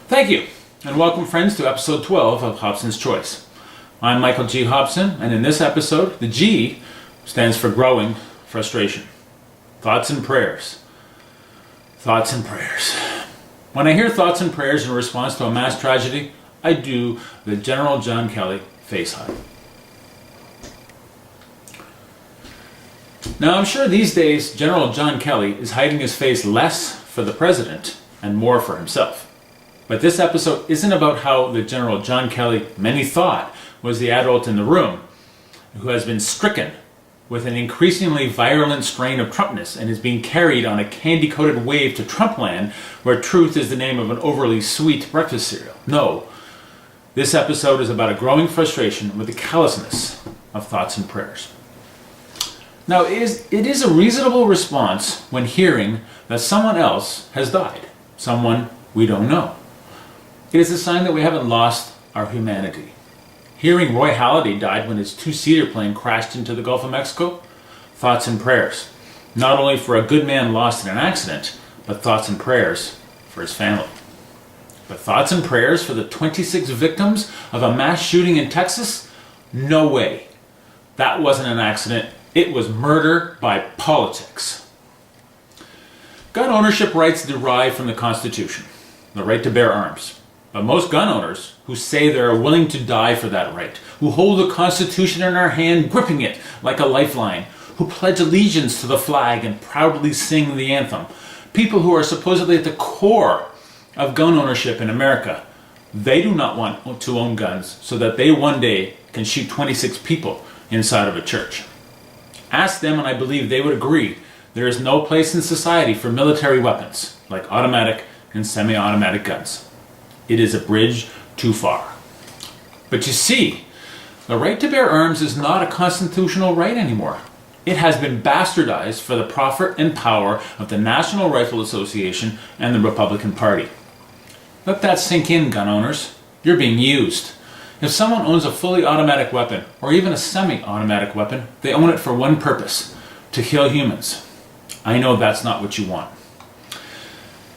Thank you, and welcome friends to episode 12 of Hobson's Choice. I'm Michael G. Hobson, and in this episode, the G stands for growing frustration. Thoughts and prayers. Thoughts and prayers. When I hear thoughts and prayers in response to a mass tragedy, I do the General John Kelly face hug. Now I'm sure these days General John Kelly is hiding his face less for the president and more for himself. But this episode isn't about how the General John Kelly many thought was the adult in the room who has been stricken with an increasingly virulent strain of Trumpness and is being carried on a candy-coated wave to Trumpland where truth is the name of an overly sweet breakfast cereal. No, this episode is about a growing frustration with the callousness of thoughts and prayers. Now, it is a reasonable response when hearing that someone else has died, someone we don't know. It is a sign that we haven't lost our humanity. Hearing Roy Halladay died when his two-seater plane crashed into the Gulf of Mexico, thoughts and prayers, not only for a good man lost in an accident, but thoughts and prayers for his family. But thoughts and prayers for the 26 victims of a mass shooting in Texas? No way. That wasn't an accident. It was murder by politics. Gun ownership rights derive from the Constitution, the right to bear arms. But most gun owners who say they are willing to die for that right, who hold the Constitution in our hand, gripping it like a lifeline, who pledge allegiance to the flag and proudly sing the anthem, people who are supposedly at the core of gun ownership in America, they do not want to own guns so that they one day can shoot 26 people inside of a church. Ask them and I believe they would agree there is no place in society for military weapons like automatic and semi-automatic guns. It is a bridge too far. But you see, the right to bear arms is not a constitutional right anymore. It has been bastardized for the profit and power of the National Rifle Association and the Republican Party. Let that sink in, gun owners. You're being used. If someone owns a fully automatic weapon, or even a semi-automatic weapon, they own it for one purpose: to kill humans. I know that's not what you want.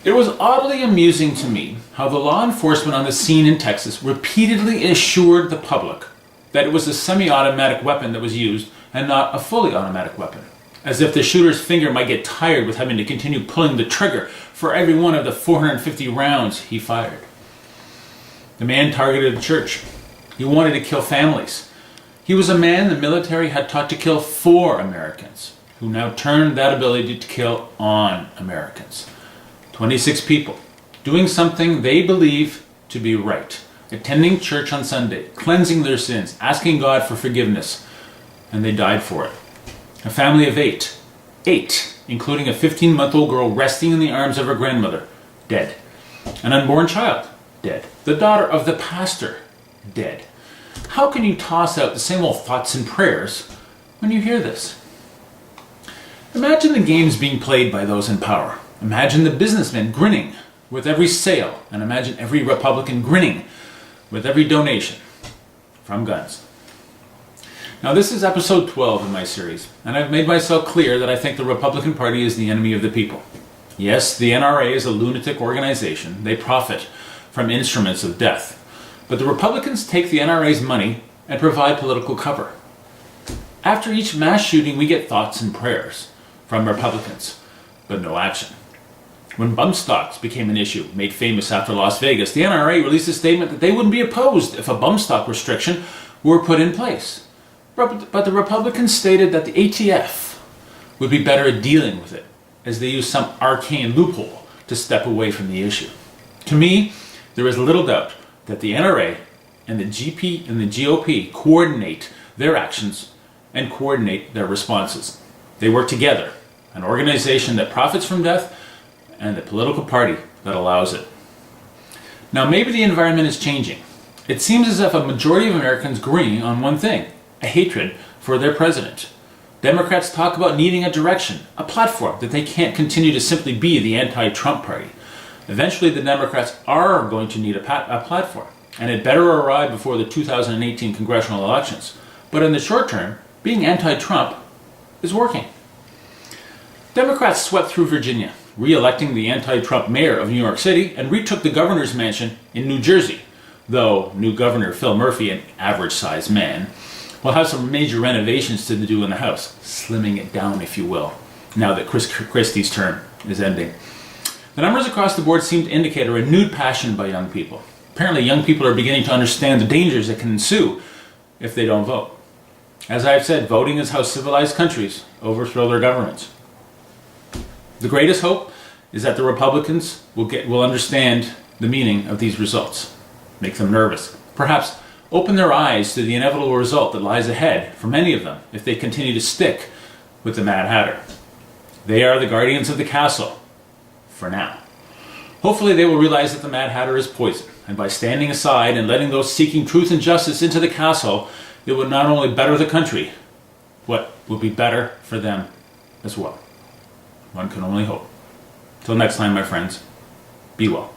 It was oddly amusing to me how the law enforcement on the scene in Texas repeatedly assured the public that it was a semi-automatic weapon that was used and not a fully automatic weapon, as if the shooter's finger might get tired with having to continue pulling the trigger for every one of the 450 rounds he fired. The man targeted a church. He wanted to kill families. He was a man the military had taught to kill for Americans, who now turned that ability to kill on Americans. 26 people doing something they believe to be right, attending church on Sunday, cleansing their sins, asking God for forgiveness, and they died for it. A family of eight, including a 15-month-old girl resting in the arms of her grandmother, dead. An unborn child, dead. The daughter of the pastor, dead. How can you toss out the same old thoughts and prayers when you hear this? Imagine the games being played by those in power. Imagine the businessmen grinning with every sale, and imagine every Republican grinning with every donation from guns. Now this is episode 12 in my series, and I've made myself clear that I think the Republican Party is the enemy of the people. Yes, the NRA is a lunatic organization. They profit from instruments of death. But the Republicans take the NRA's money and provide political cover. After each mass shooting, we get thoughts and prayers from Republicans, but no action. When bump stocks became an issue, made famous after Las Vegas, the NRA released a statement that they wouldn't be opposed if a bump stock restriction were put in place. But the Republicans stated that the ATF would be better at dealing with it, as they used some arcane loophole to step away from the issue. To me, there is little doubt that the NRA and the GOP coordinate their actions and coordinate their responses. They work together, an organization that profits from death and the political party that allows it. Now maybe the environment is changing. It seems as if a majority of Americans agree on one thing: a hatred for their president. Democrats talk about needing a direction, a platform, that they can't continue to simply be the anti-Trump party. Eventually the Democrats are going to need a platform, and it better arrive before the 2018 congressional elections. But in the short term, being anti-Trump is working. Democrats swept through Virginia, re-electing the anti-Trump mayor of New York City, and retook the governor's mansion in New Jersey, though new Governor Phil Murphy, an average-sized man, will have some major renovations to do in the house, slimming it down, if you will, now that Chris Christie's term is ending. The numbers across the board seem to indicate a renewed passion by young people. Apparently, young people are beginning to understand the dangers that can ensue if they don't vote. As I've said, voting is how civilized countries overthrow their governments. The greatest hope is that the Republicans will understand the meaning of these results, make them nervous, perhaps open their eyes to the inevitable result that lies ahead for many of them if they continue to stick with the Mad Hatter. They are the guardians of the castle, for now. Hopefully they will realize that the Mad Hatter is poison, and by standing aside and letting those seeking truth and justice into the castle, it will not only better the country, but will be better for them as well. One can only hope. Till next time, my friends, be well.